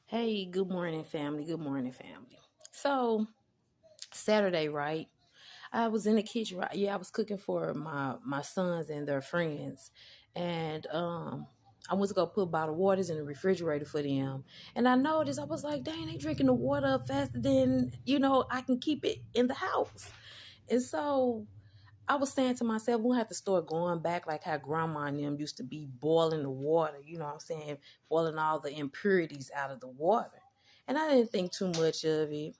Hey, good morning, family. Good morning, family. So, Saturday, right? I was in the kitchen, right? Yeah, I was cooking for my sons and their friends. And I went to go put bottled waters in the refrigerator for them. And I noticed I was like, dang, they drinking the water up faster than, I can keep it in the house. And so I was saying to myself, we'll have to start going back like how grandma and them used to be boiling the water, you know what I'm saying? Boiling all the impurities out of the water. And I didn't think too much of it.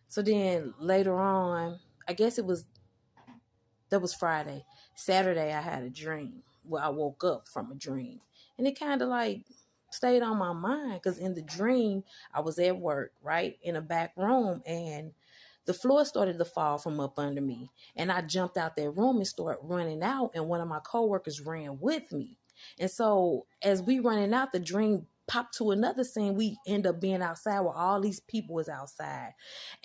So then later on, I guess that was Friday. Saturday, I had a dream. Well, I woke up from a dream. And it kind of like stayed on my mind because in the dream, I was at work, right? In a back room. And the floor started to fall from up under me. And I jumped out that room and started running out. And one of my coworkers ran with me. And so as we running out, the dream popped to another scene. We end up being outside where all these people was outside.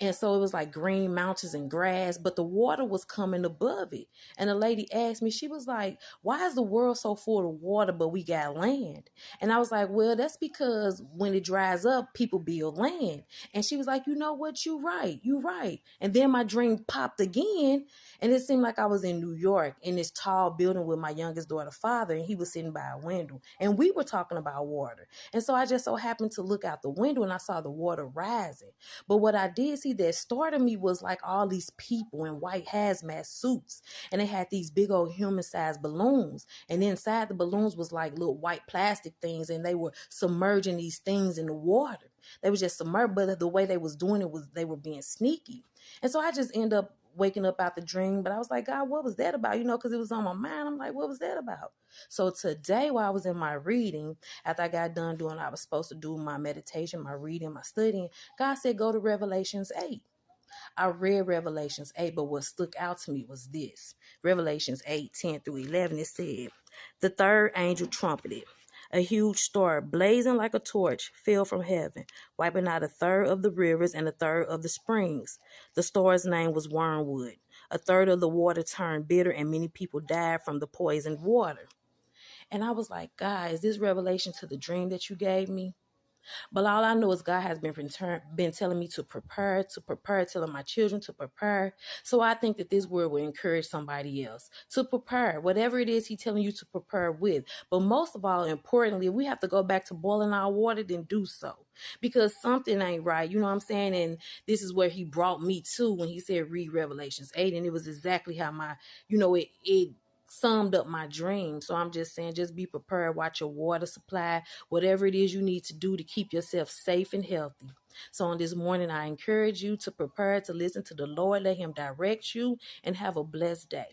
And so it was like green mountains and grass, but the water was coming above it. And the lady asked me, she was like, why is the world so full of water, but we got land? And I was like, well, that's because when it dries up, people build land. And she was like, you know what? You right. You right. And then my dream popped again. And it seemed like I was in New York in this tall building with my youngest daughter's father. And he was sitting by a window. And we were talking about water. And so I just so happened to look out the window and I saw the water rising. But what I did see that started me was like all these people in white hazmat suits. And they had these big old human-sized balloons. And inside the balloons was like little white plastic things. And they were submerging these things in the water. They were just submerged. But the way they was doing it was they were being sneaky. And so I just end up waking up out the dream. But I was like, God, what was that about? Because it was on my mind. I'm like, what was that about? So today while I was in my reading, after I got done doing what I was supposed to do, my meditation, my reading, my studying, God said, go to Revelations 8. I read Revelations 8, but what stuck out to me was this. Revelations 8, 10 through 11, it said, the third angel trumpeted. A huge star, blazing like a torch, fell from heaven, wiping out a third of the rivers and a third of the springs. The star's name was Wormwood. A third of the water turned bitter, and many people died from the poisoned water. And I was like, God, is this revelation to the dream that you gave me? But all I know is God has been telling me to prepare, telling my children to prepare. So I think that this word will encourage somebody else to prepare, whatever it is He's telling you to prepare with. But most of all, importantly, if we have to go back to boiling our water, then do so. Because something ain't right, you know what I'm saying? And this is where He brought me to when He said, read Revelations 8. And it was exactly how it summed up my dream. So I'm just saying, just be prepared, watch your water supply, whatever it is you need to do to keep yourself safe and healthy. So on this morning, I encourage you to prepare to listen to the Lord, let Him direct you, and have a blessed day.